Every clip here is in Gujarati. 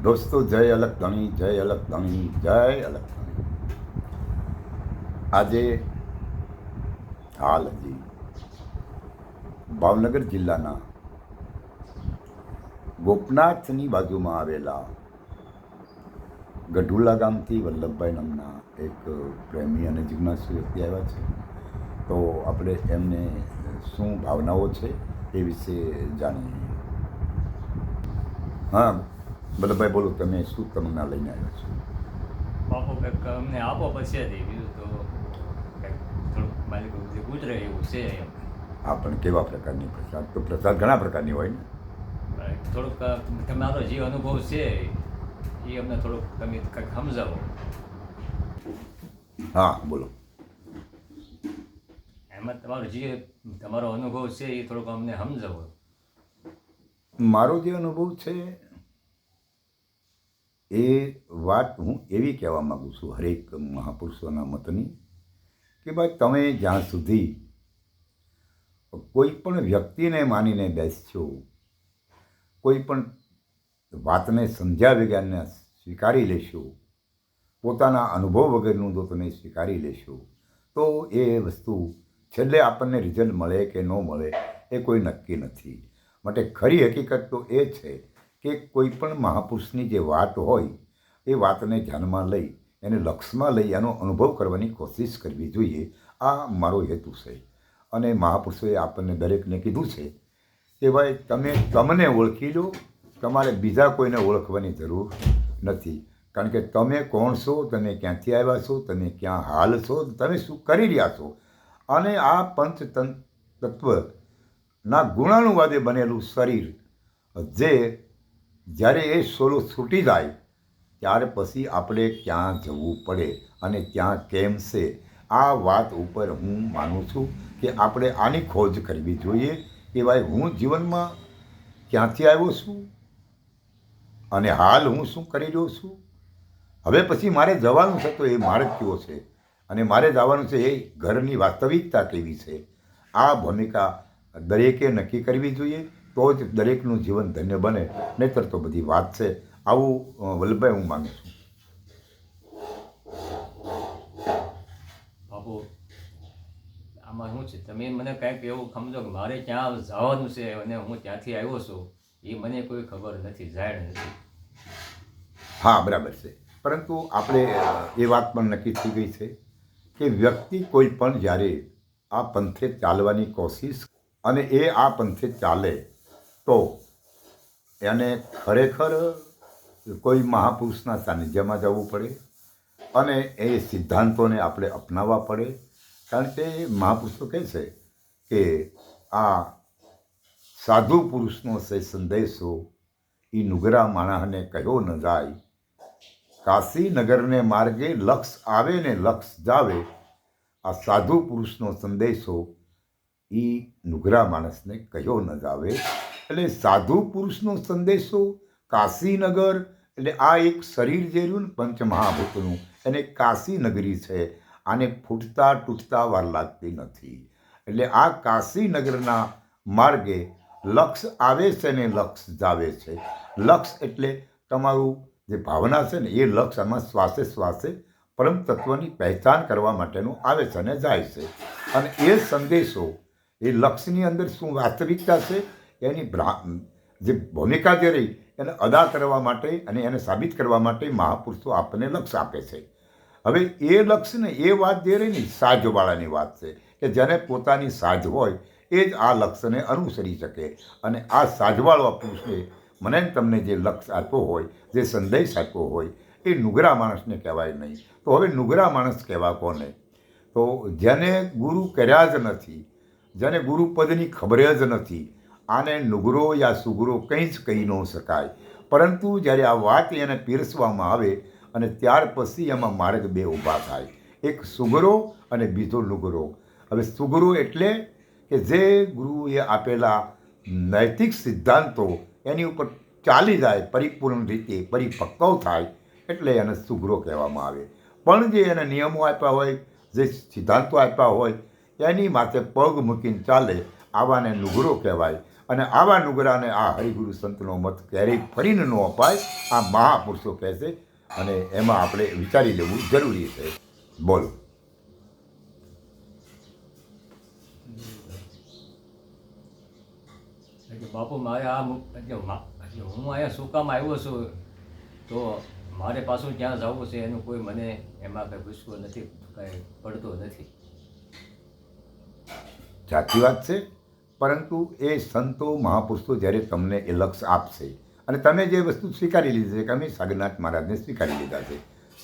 દોસ્તો, જય અલગ ધણી, જય અલગ ધણી, જય અલગ ધણી. આજે હાલ હજી ભાવનગર જિલ્લાના ગોપનાથની બાજુમાં આવેલા ગઢુલા ગામથી વલ્લભભાઈ નામના એક પ્રેમી અને જિજ્ઞાસુ વ્યક્તિ આવ્યા છે. તો આપણે એમને શું ભાવનાઓ છે એ વિશે જાણીએ. હા વલ્લભભાઈ, બોલો, તમે શું તમને લઈને આવ્યા છો? બાપુ કંઈક અમને આપો પછી બીજું તો કંઈક થોડુંક માલિક જે ગુજરે એવું છે એમ. હા, પણ કેવા પ્રકારની પ્રસાદ? તો પ્રસાદ ઘણા પ્રકારની હોય ને. થોડુંક તમારો જે અનુભવ છે એ અમને થોડુંક તમે કંઈક સમજાવો. હા, બોલો. એમાં તમારો અનુભવ છે એ થોડુંક અમને સમજાવો. મારો જે અનુભવ છે એ વાત હું એવી કહેવા માગું છું હરેક મહાપુરુષોના મતની, કે ભાઈ તમે જ્યાં સુધી કોઈ પણ વ્યક્તિને માનીને બેસશો, કોઈ પણ વાતને સમજ્યા વગરને સ્વીકારી લેશો, પોતાના અનુભવ વગરનું જો તમે સ્વીકારી લેશો, તો એ વસ્તુ છેલ્લે આપણને રિઝલ્ટ મળે કે ન મળે એ કોઈ નક્કી નથી. માટે ખરી હકીકત તો એ છે કે કોઈ પણ મહાપુરુષની જે વાત હોય એ વાતને ધ્યાનમાં લઈ, એને લક્ષમાં લઈ એનો અનુભવ કરવાની કોશિશ કરવી જોઈએ. આ મારો હેતુ છે. અને મહાપુરુષોએ આપણને દરેકને કીધું છે કે ભાઈ તમે તમને ઓળખી લો, તમારે બીજા કોઈને ઓળખવાની જરૂર નથી. કારણ કે તમે કોણ છો, તમે ક્યાંથી આવ્યા છો, તમે ક્યાં હાલ છો, તમે શું કરી રહ્યા છો. અને આ તત્વના ગુણાનુવાદે બનેલું શરીર જ્યારે એ સોલો છૂટી જાય ત્યાર પછી આપણે ક્યાં જવું પડે અને ત્યાં કેમ છે, આ વાત ઉપર હું માનું છું કે આપણે આની ખોજ કરવી જોઈએ કે ભાઈ હું જીવનમાં ક્યાંથી આવ્યો છું અને હાલ હું શું કરી રહ્યો છું. હવે પછી મારે જવાનું છે તો એ માર્ગ કયો છે અને મારે જવાનું છે એ ઘરની વાસ્તવિકતા કેવી છે, આ ભૂમિકા દરેકે નક્કી કરવી જોઈએ. તો જ દરેકનું જીવન ધન્ય બને, નહીંતર તો બધી વાત છે. આવું વલ્લભભાઈ હું માનું છું. બાપુ આમાં શું છે, તમે મને કંઈક એવું સમજો કે મારે ક્યાં જવાનું છે અને હું ત્યાંથી આવ્યો છું એ મને કોઈ ખબર નથી, જાણ નથી. હા, બરાબર છે. પરંતુ આપણે એ વાત પણ નક્કી થઈ ગઈ છે કે વ્યક્તિ કોઈ પણ જ્યારે આ પંથે ચાલવાની કોશિશ અને એ આ પંથે ચાલે તો એને ખરેખર કોઈ મહાપુરુષના સાનિધ્યમાં જવું પડે અને એ સિદ્ધાંતોને આપણે અપનાવવા પડે. કારણ કે મહાપુરુષો કહે છે કે આ સાધુ પુરુષનો છે સંદેશો, એ નુગરા માણસને કહ્યો ન જાય, કાશી નગરને માર્ગે લક્ષ આવે ને લક્ષ જાવે. આ સાધુ પુરુષનો સંદેશો એ નુગરા માણસને કહ્યો ન જાવે. એટલે સાધુ પુરુષનો સંદેશો કાશીનગર, એટલે આ એક શરીર જે રહ્યું ને પંચમહાભૂતનું, એને કાશી નગરી છે. આને ફૂટતા તૂટતા વાર લાગતી નથી. એટલે આ કાશીનગરના માર્ગે લક્ષ આવે છે ને લક્ષ જાવે છે. લક્ષ એટલે તમારું જે ભાવના છે ને એ લક્ષ આમાં શ્વાસે શ્વાસે પરમ તત્વની પહેચાન કરવા માટેનું આવે છે અને જાય છે. અને એ સંદેશો એ લક્ષની અંદર શું વાસ્તવિકતા છે એની જે ભૂમિકા જે રહી એને અદા કરવા માટે અને એને સાબિત કરવા માટે મહાપુરુષો આપણને લક્ષ આપે છે. હવે એ લક્ષ ને એ વાત જે રહી ને સાજવાળાની વાત છે કે જેને પોતાની સાજ હોય એ જ આ લક્ષ્યને અનુસરી શકે. અને આ સાજવાળવા પુરુષે મને તમને જે લક્ષ્ય આપ્યો હોય, જે સંદેશ આપ્યો હોય, એ નુગરા માણસને કહેવાય નહીં. તો હવે નુગરા માણસ કહેવા કોને? તો જેને ગુરુ કર્યા જ નથી, જેને ગુરુપદની ખબર જ નથી, આને નુગરો યા સુગરો કંઈ જ કહી ન શકાય. પરંતુ જ્યારે આ વાત એને પીરસવામાં આવે અને ત્યાર પછી એમાં માર્ગ બે ઊભા થાય, એક સુગરો અને બીજો નુગરો. હવે સુગરો એટલે કે જે ગુરુએ આપેલા નૈતિક સિદ્ધાંતો એની ઉપર ચાલી જાય, પરિપૂર્ણ રીતે પરિપક્વ થાય, એટલે એને સુગરો કહેવામાં આવે. પણ જે એને નિયમો આપ્યા હોય, જે સિદ્ધાંતો આપ્યા હોય, એની માથે પગ મૂકીને ચાલે, આવાને નુગરો કહેવાય. અને આવા નુગરાને આ હરિગુરુ સંતનો મત ક્યારેય ફરીને ન અપાય, આ મહાપુરુષો કહે છે, અને એમાં આપણે વિચારી લેવું જરૂરી છે. બોલો. એટલે બાપુ મારે આ હું અહીંયા શું કામ આવ્યો છું, તો મારે પાછું ક્યાં જવું છે એનું કોઈ મને એમાં કંઈ પૂછવું નથી, કંઈ પડતો નથી. સાચી વાત છે, પરંતુ એ સંતો મહાપુરુષો જ્યારે તમને એ લક્ષ્ય આપશે અને તમે જે વસ્તુ સ્વીકારી લીધી છે કે અમે સાગરનાથ મહારાજને સ્વીકારી લીધા છે,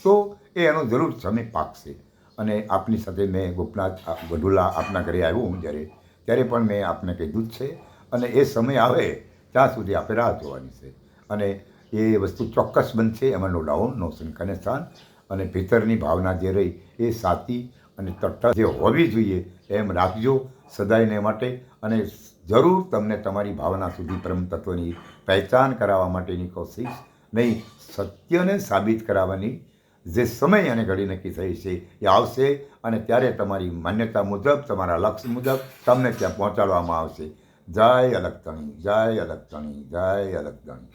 તો એ એનો જરૂર સમય પાકશે. અને આપની સાથે મેં ગોપનાથ ગઢુલા આપના ઘરે આવ્યો હું ત્યારે પણ મેં આપને કીધું જ છે, અને એ સમય આવે ત્યાં સુધી આપણે રાહ જોવાની છે, અને એ વસ્તુ ચોક્કસ બનશે, એમાં નો ડાઉન, નો શંકાને સ્થાન. અને ભીતરની ભાવના જે રહી એ સાચી અને તટસ્થ જે હોવી જોઈએ એમ રાખજો સદાયને માટે, અને જરૂર તમને તમારી ભાવના સુધી પરમ તત્વની પહેચાન કરાવવા માટેની કોશિશ નહીં, સત્યને સાબિત કરાવવાની જે સમય અને ઘડી નક્કી થઈ છે એ આવશે, અને ત્યારે તમારી માન્યતા મુજબ, તમારા લક્ષ્ય મુજબ તમને ત્યાં પહોંચાડવામાં આવશે. જય અલગતણી, જય અલગતણી, જય અલગતણી.